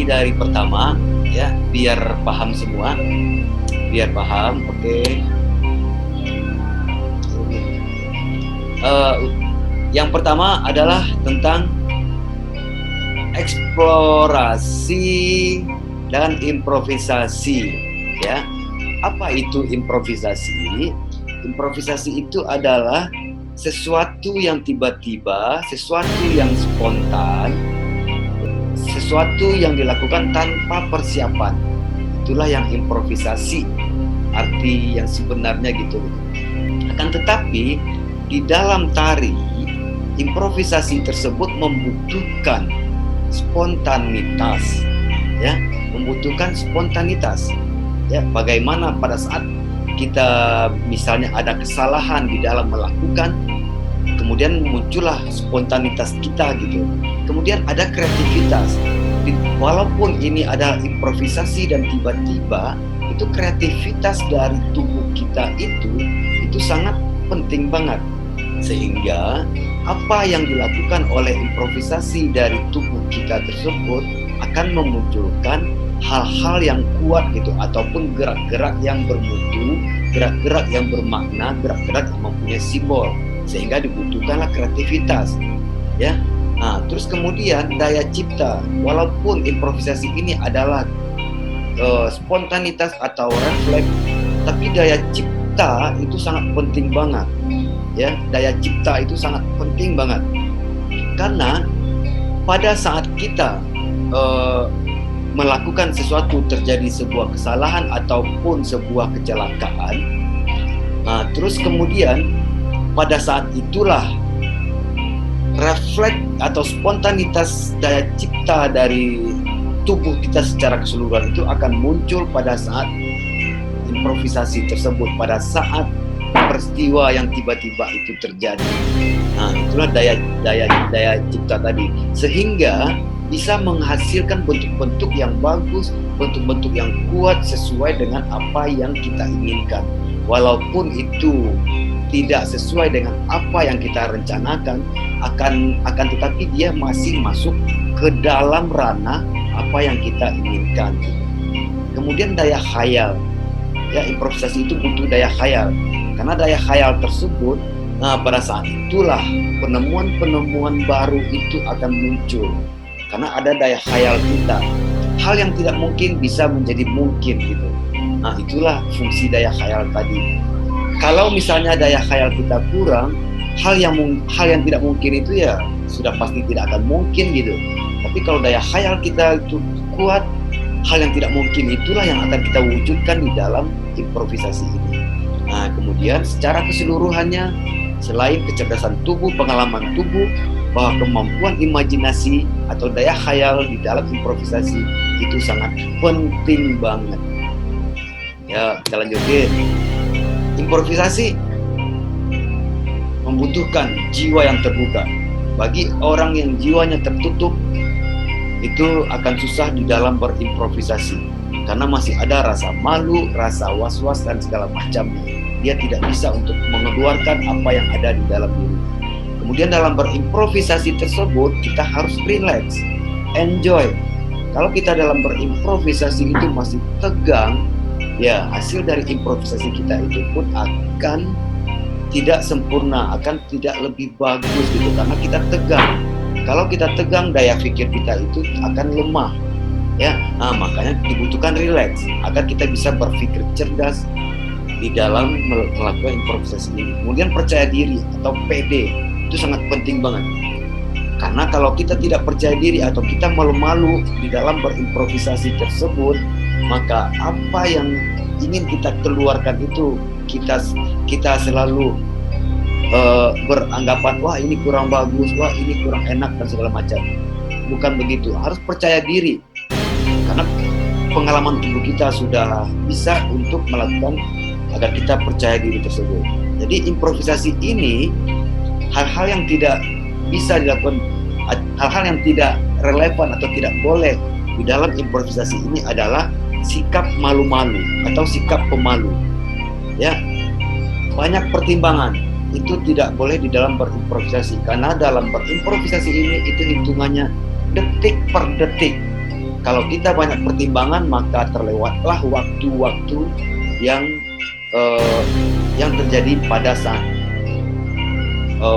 dari pertama ya, biar paham semua, biar paham. Oke. Yang pertama adalah tentang eksplorasi dan improvisasi ya. Apa itu improvisasi? Improvisasi itu adalah sesuatu yang tiba-tiba, sesuatu yang spontan, sesuatu yang dilakukan tanpa persiapan. Itulah yang improvisasi, arti yang sebenarnya gitu. Akan tetapi di dalam tari, improvisasi tersebut membutuhkan spontanitas ya, membutuhkan spontanitas ya. Bagaimana pada saat kita misalnya ada kesalahan di dalam melakukan, kemudian muncullah spontanitas kita gitu. Kemudian ada kreativitas. Walaupun ini ada improvisasi dan tiba-tiba, itu kreativitas dari tubuh kita itu sangat penting banget. Sehingga apa yang dilakukan oleh improvisasi dari tubuh kita tersebut akan memunculkan hal-hal yang kuat gitu, ataupun gerak-gerak yang bermutu, gerak-gerak yang bermakna, gerak-gerak yang mempunyai simbol, sehingga dibutuhkanlah kreativitas ya. Nah, terus kemudian daya cipta. Walaupun improvisasi ini adalah spontanitas atau refleks, tapi daya cipta itu sangat penting banget ya. Daya cipta itu sangat penting banget, karena pada saat kita melakukan sesuatu, terjadi sebuah kesalahan ataupun sebuah kecelakaan, nah terus kemudian pada saat itulah refleks atau spontanitas daya cipta dari tubuh kita secara keseluruhan itu akan muncul pada saat improvisasi tersebut, pada saat peristiwa yang tiba-tiba itu terjadi. Nah, itulah daya cipta tadi, sehingga bisa menghasilkan bentuk-bentuk yang bagus, bentuk-bentuk yang kuat sesuai dengan apa yang kita inginkan. Walaupun itu tidak sesuai dengan apa yang kita rencanakan, akan tetapi dia masih masuk ke dalam ranah apa yang kita inginkan. Kemudian daya khayal ya, improvisasi itu butuh daya khayal. Karena daya khayal tersebut, nah pada saat itulah penemuan-penemuan baru itu akan muncul. Karena ada daya khayal kita, hal yang tidak mungkin bisa menjadi mungkin gitu. Nah itulah fungsi daya khayal tadi. Kalau misalnya daya khayal kita kurang, hal yang tidak mungkin itu ya sudah pasti tidak akan mungkin gitu. Tapi kalau daya khayal kita itu kuat, hal yang tidak mungkin itulah yang akan kita wujudkan di dalam improvisasi ini. Nah, kemudian secara keseluruhannya, selain kecerdasan tubuh, pengalaman tubuh, bahwa kemampuan imajinasi atau daya khayal di dalam improvisasi itu sangat penting banget. Ya, kita lanjutin. Improvisasi membutuhkan jiwa yang terbuka. Bagi orang yang jiwanya tertutup, itu akan susah di dalam berimprovisasi, karena masih ada rasa malu, rasa was-was dan segala macamnya. Dia tidak bisa untuk mengeluarkan apa yang ada di dalam diri. Kemudian dalam berimprovisasi tersebut kita harus relax, enjoy. Kalau kita dalam berimprovisasi itu masih tegang, ya hasil dari improvisasi kita itu pun akan tidak sempurna, akan tidak lebih bagus gitu, karena kita tegang. Kalau kita tegang, daya pikir kita itu akan lemah ya. Nah, makanya dibutuhkan relax agar kita bisa berpikir cerdas di dalam melakukan improvisasi ini. Kemudian percaya diri atau PD itu sangat penting banget, karena kalau kita tidak percaya diri atau kita malu-malu di dalam berimprovisasi tersebut, maka apa yang ingin kita keluarkan itu kita selalu beranggapan, wah ini kurang bagus, wah ini kurang enak dan segala macam. Bukan begitu, harus percaya diri, karena pengalaman tubuh kita sudah bisa untuk melakukan agar kita percaya diri tersebut. Jadi improvisasi ini, hal-hal yang tidak bisa dilakukan, hal-hal yang tidak relevan atau tidak boleh di dalam improvisasi ini adalah sikap malu-malu atau sikap pemalu ya. Banyak pertimbangan itu tidak boleh di dalam berimprovisasi, karena dalam berimprovisasi ini itu hitungannya detik per detik. Kalau kita banyak pertimbangan, maka terlewatlah waktu-waktu yang terjadi pada saat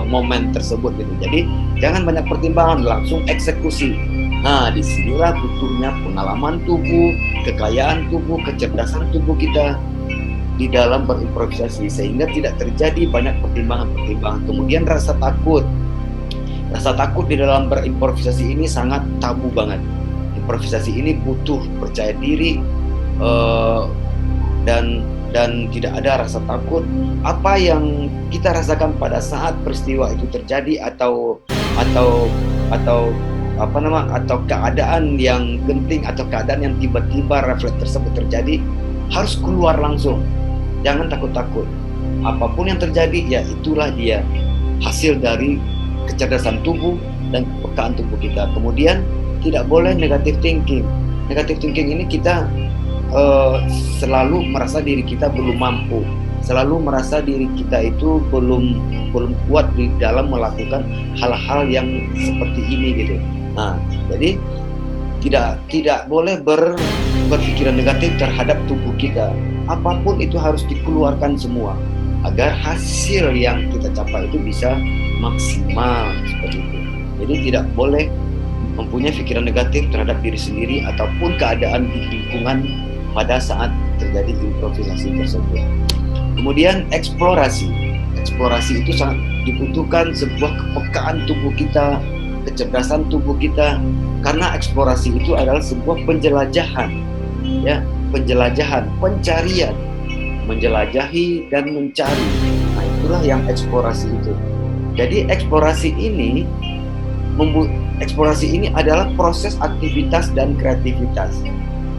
momen tersebut gitu. Jadi jangan banyak pertimbangan, langsung eksekusi. Nah, disinilah butuhnya pengalaman tubuh, kekayaan tubuh, kecerdasan tubuh kita di dalam berimprovisasi, sehingga tidak terjadi banyak pertimbangan-pertimbangan. Kemudian rasa takut. Rasa takut di dalam berimprovisasi ini sangat tabu banget. Improvisasi ini butuh percaya diri, dan tidak ada rasa takut. Apa yang kita rasakan pada saat peristiwa itu terjadi atau keadaan yang genting atau keadaan yang tiba-tiba refleks tersebut terjadi, harus keluar langsung. Jangan takut-takut. Apapun yang terjadi, ya itulah dia hasil dari kecerdasan tubuh dan kepekaan tubuh kita. Kemudian tidak boleh negative thinking. Negative thinking ini kita selalu merasa diri kita belum mampu, selalu merasa diri kita itu belum kuat di dalam melakukan hal-hal yang seperti ini gitu. Nah, jadi tidak boleh berpikiran negatif terhadap tubuh kita. Apapun itu harus dikeluarkan semua agar hasil yang kita capai itu bisa maksimal seperti itu. Jadi tidak boleh mempunyai pikiran negatif terhadap diri sendiri ataupun keadaan di lingkungan pada saat terjadi improvisasi tersebut. Kemudian eksplorasi. Eksplorasi itu sangat dibutuhkan sebuah kepekaan tubuh kita, kecerdasan tubuh kita, karena eksplorasi itu adalah sebuah penjelajahan, ya, penjelajahan, pencarian, menjelajahi dan mencari. Nah, itulah yang eksplorasi itu. Jadi eksplorasi ini adalah proses aktivitas dan kreativitas.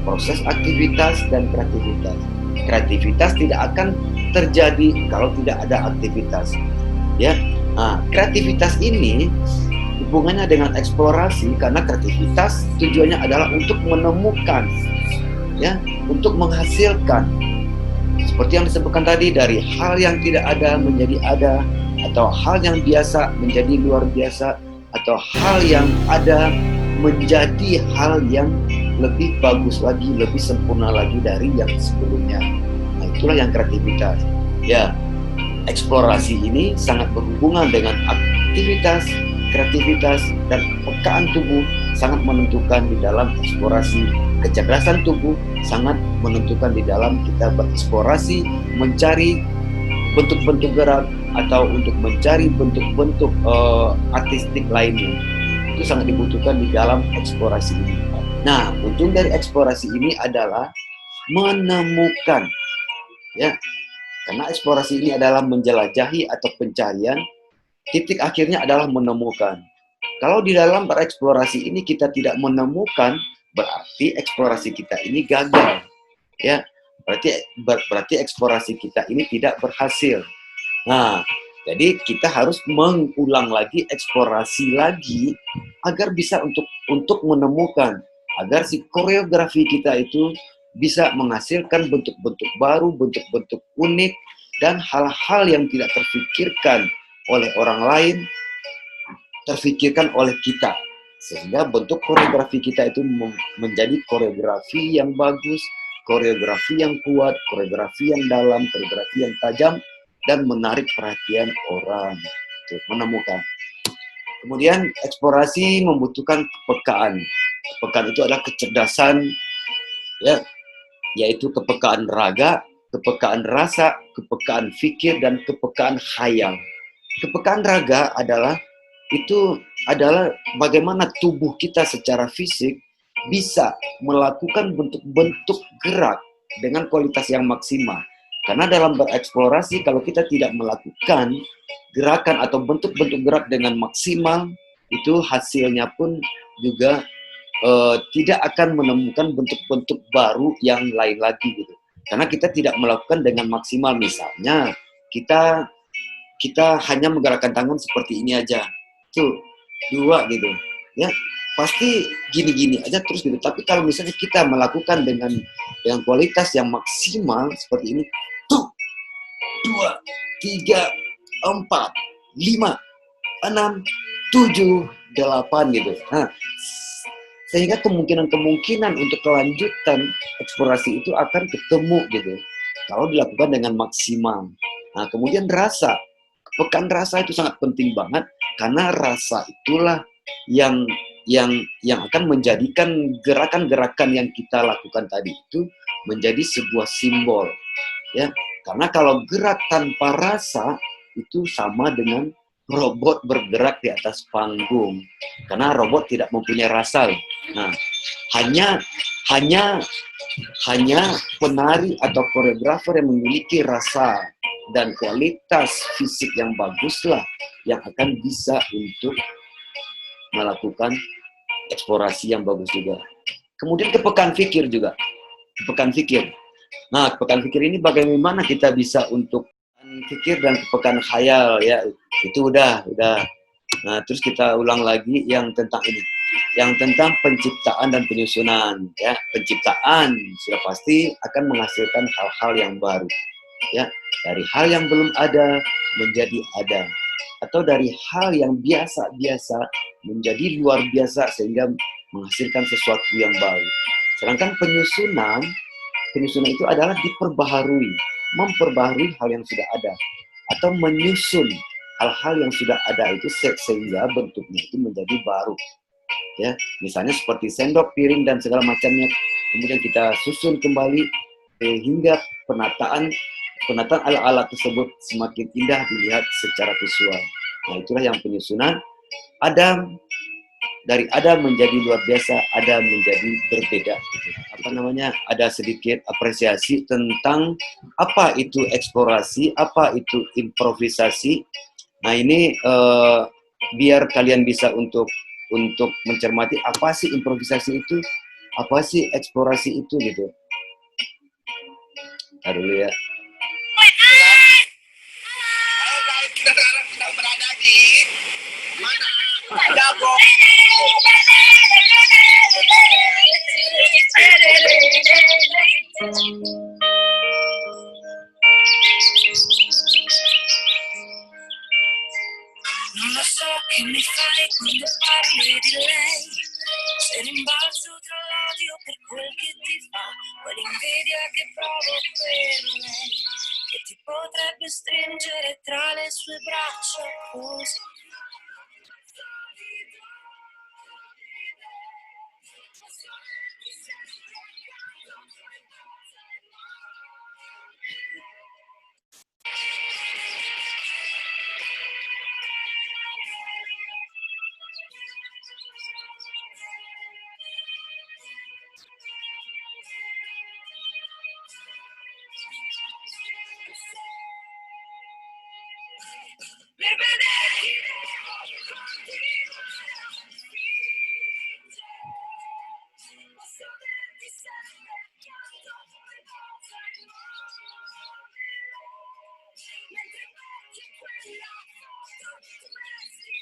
Proses aktivitas dan kreativitas. Kreativitas tidak akan terjadi kalau tidak ada aktivitas. Ya, nah, kreativitas ini hubungannya dengan eksplorasi, karena kreativitas tujuannya adalah untuk menemukan, ya, untuk menghasilkan. Seperti yang disebutkan tadi, dari hal yang tidak ada menjadi ada, atau hal yang biasa menjadi luar biasa, atau hal yang ada menjadi hal yang lebih bagus lagi, lebih sempurna lagi dari yang sebelumnya. Nah, itulah yang kreativitas. Ya, eksplorasi ini sangat berhubungan dengan aktivitas, kreativitas, dan kepekaan tubuh sangat menentukan di dalam eksplorasi. Kecerdasan tubuh sangat menentukan di dalam kita bereksplorasi, mencari bentuk-bentuk gerak atau untuk mencari bentuk-bentuk artistik lainnya. Itu sangat dibutuhkan di dalam eksplorasi ini. Nah, ujung dari eksplorasi ini adalah menemukan, ya, karena eksplorasi ini adalah menjelajahi atau pencarian. Titik akhirnya adalah menemukan. Kalau di dalam bereksplorasi ini kita tidak menemukan, berarti eksplorasi kita ini gagal, ya. Berarti eksplorasi kita ini tidak berhasil. Nah, jadi kita harus mengulang lagi, eksplorasi lagi agar bisa untuk menemukan, agar si koreografi kita itu bisa menghasilkan bentuk-bentuk baru, bentuk-bentuk unik, dan hal-hal yang tidak terfikirkan oleh orang lain, terfikirkan oleh kita. Sehingga bentuk koreografi kita itu menjadi koreografi yang bagus, koreografi yang kuat, koreografi yang dalam, koreografi yang tajam, dan menarik perhatian orang. Itu, menemukan. Kemudian eksplorasi membutuhkan kepekaan. Kepekaan itu adalah kecerdasan, ya, yaitu kepekaan raga, kepekaan rasa, kepekaan fikir, dan kepekaan khayal. Kepekaan raga adalah bagaimana tubuh kita secara fisik bisa melakukan bentuk-bentuk gerak dengan kualitas yang maksimal. Karena dalam bereksplorasi, kalau kita tidak melakukan gerakan atau bentuk-bentuk gerak dengan maksimal, itu hasilnya pun juga tidak akan menemukan bentuk-bentuk baru yang lain lagi gitu. Karena kita tidak melakukan dengan maksimal. Misalnya kita hanya menggerakkan tangan seperti ini aja, tuh, dua gitu, ya, pasti gini-gini aja terus gitu. Tapi kalau misalnya kita melakukan dengan kualitas yang maksimal seperti ini, tuh, 2, 3, 4, 5, 6, 7, 8 gitu. Nah, Sehingga kemungkinan-kemungkinan untuk kelanjutan eksplorasi itu akan ketemu gitu. Kalau dilakukan dengan maksimal. Nah, kemudian rasa. Pekan rasa itu sangat penting banget karena rasa itulah yang yang akan menjadikan gerakan-gerakan yang kita lakukan tadi itu menjadi sebuah simbol, ya. Karena kalau gerak tanpa rasa itu sama dengan robot bergerak di atas panggung. Karena robot tidak mempunyai rasa. Nah, hanya hanya hanya penari atau koreografer yang memiliki rasa dan kualitas fisik yang baguslah yang akan bisa untuk melakukan eksplorasi yang bagus juga. Kemudian kepekaan pikir juga. Kepekaan pikir. Nah, kepekaan pikir ini bagaimana kita bisa untuk pikir dan kepekaan khayal, ya. Itu udah. Nah, terus kita ulang lagi yang tentang ini. Yang tentang penciptaan dan penyusunan, ya. Penciptaan sudah pasti akan menghasilkan hal-hal yang baru, ya. Dari hal yang belum ada menjadi ada. Atau dari hal yang biasa-biasa menjadi luar biasa sehingga menghasilkan sesuatu yang baru. Sedangkan penyusunan itu adalah diperbaharui, memperbaharui hal yang sudah ada, atau menyusun hal-hal yang sudah ada itu sehingga bentuknya itu menjadi baru. Ya, misalnya seperti sendok, piring dan segala macamnya, kemudian kita susun kembali hingga penataan alat-alat tersebut semakin indah dilihat secara visual. Nah, itulah yang penyusunan. Dari Adam menjadi luar biasa, Adam menjadi berbeda. Ada sedikit apresiasi tentang apa itu eksplorasi, apa itu improvisasi. Nah, ini biar kalian bisa untuk mencermati apa sih improvisasi itu, apa sih eksplorasi itu gitu. Dulu ya. Kita sekarang sedang berada di mana? Dago. Non lo so che mi fai quando parli di lei. Se rimbalzo tra l'odio per quel che ti fa, quell'invidia che provo per lei, che ti potrebbe stringere tra le sue braccia così. Per vederti posso averti sempre accanto, mentre becchi quella foto dovresti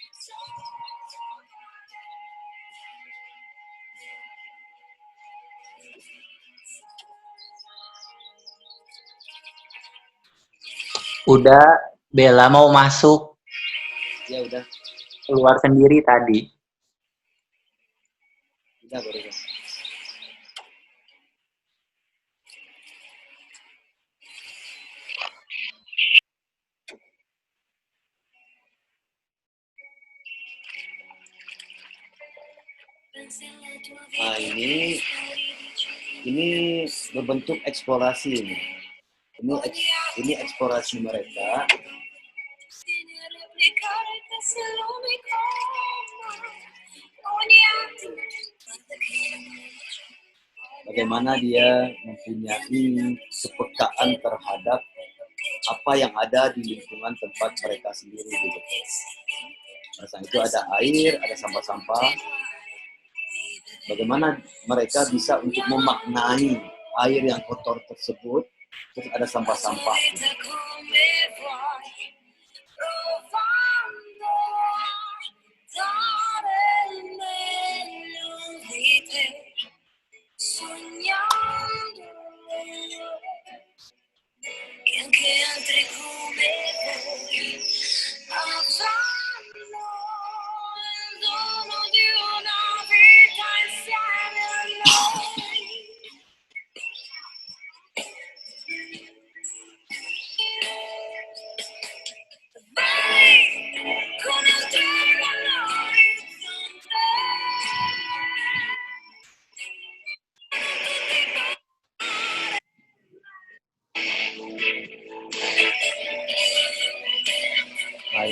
Udah, Bella mau masuk. Ya udah. Keluar sendiri tadi. Udah baru. Nah, ini berbentuk eksplorasi ini. Ini eksplorasi mereka. Bagaimana dia mempunyai kepekaan terhadap apa yang ada di lingkungan tempat mereka sendiri gitu. Pada saat itu ada air, ada sampah-sampah. Bagaimana mereka bisa untuk memaknai air yang kotor tersebut, terus ada sampah-sampah.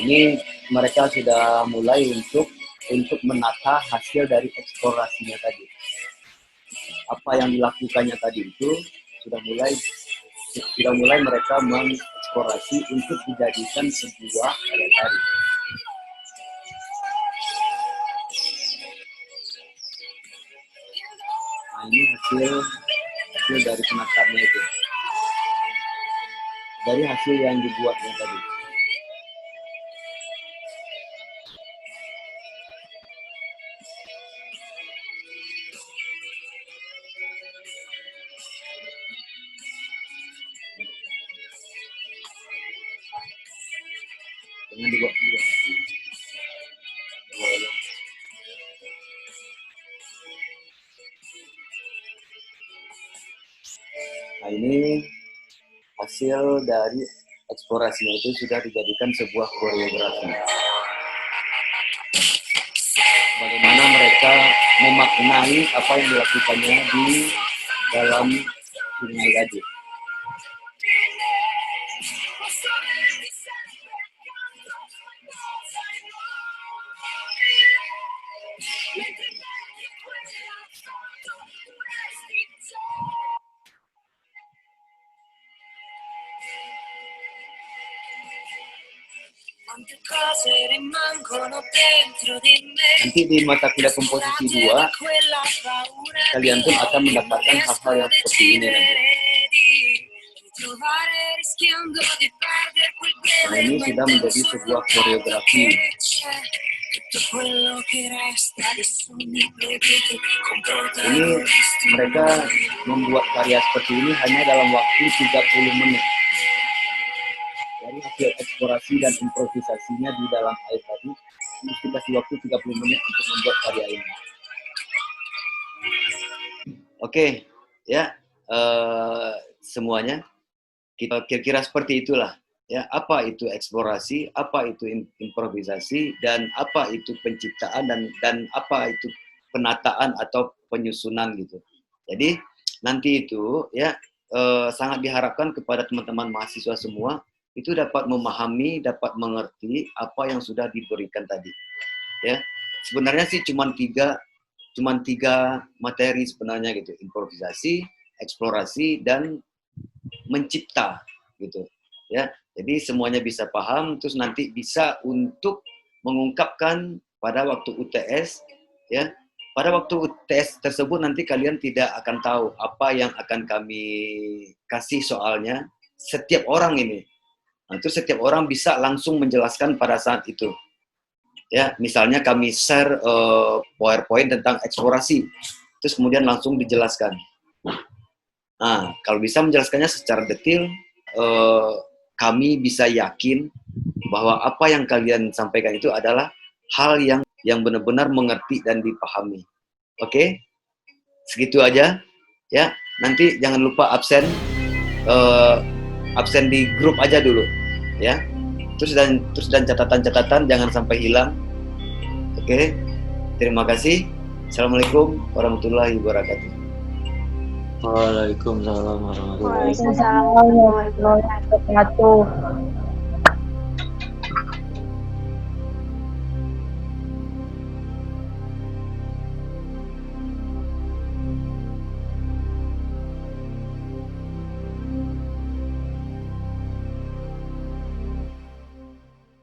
ini mereka sudah mulai untuk menata hasil dari eksplorasinya tadi. Apa yang dilakukannya tadi itu sudah mulai mereka mengeksplorasi untuk dijadikan sebuah karya tari. Nah, ini hasil dari penataannya itu. Dari hasil yang dibuatnya tadi. Jangan dibuat dulu. Nah, ini hasil dari eksplorasinya itu sudah dijadikan sebuah koreografi. Bagaimana mereka memaknai apa yang dilakukannya di dalam dunia tadi. Nanti di mata kuliah komposisi 2, kalian pun akan mendapatkan hal-hal yang seperti ini nanti. Nah, ini sudah menjadi sebuah koreografi. Ini mereka membuat karya seperti ini hanya dalam waktu 30 menit. Dari hasil eksplorasi dan improvisasinya di dalam air tadi, mesti kasih waktu 30 menit untuk membuat karya ini. Oke, ya, semuanya kita kira-kira seperti itulah. Ya, apa itu eksplorasi, apa itu improvisasi, dan apa itu penciptaan, dan apa itu penataan atau penyusunan gitu. Jadi nanti itu ya sangat diharapkan kepada teman-teman mahasiswa semua itu dapat memahami, dapat mengerti apa yang sudah diberikan tadi. Ya, sebenarnya sih cuma tiga materi sebenarnya gitu: improvisasi, eksplorasi, dan mencipta gitu. Ya, jadi semuanya bisa paham, terus nanti bisa untuk mengungkapkan pada waktu UTS, ya. Pada waktu UTS tersebut nanti kalian tidak akan tahu apa yang akan kami kasih soalnya. Setiap orang ini, nah, terus setiap orang bisa langsung menjelaskan pada saat itu. Ya, misalnya kami share PowerPoint tentang eksplorasi, terus kemudian langsung dijelaskan. Nah, kalau bisa menjelaskannya secara detail, kami bisa yakin bahwa apa yang kalian sampaikan itu adalah hal yang benar-benar mengerti dan dipahami. Oke? Segitu aja. Ya, nanti jangan lupa absen di grup aja dulu, ya. Terus dan catatan-catatan jangan sampai hilang. Oke? Terima kasih. Assalamualaikum warahmatullahi wabarakatuh. Waalaikumsalam warahmatullahi wabarakatuh. Waalaikumsalam warahmatullahi wabarakatuh.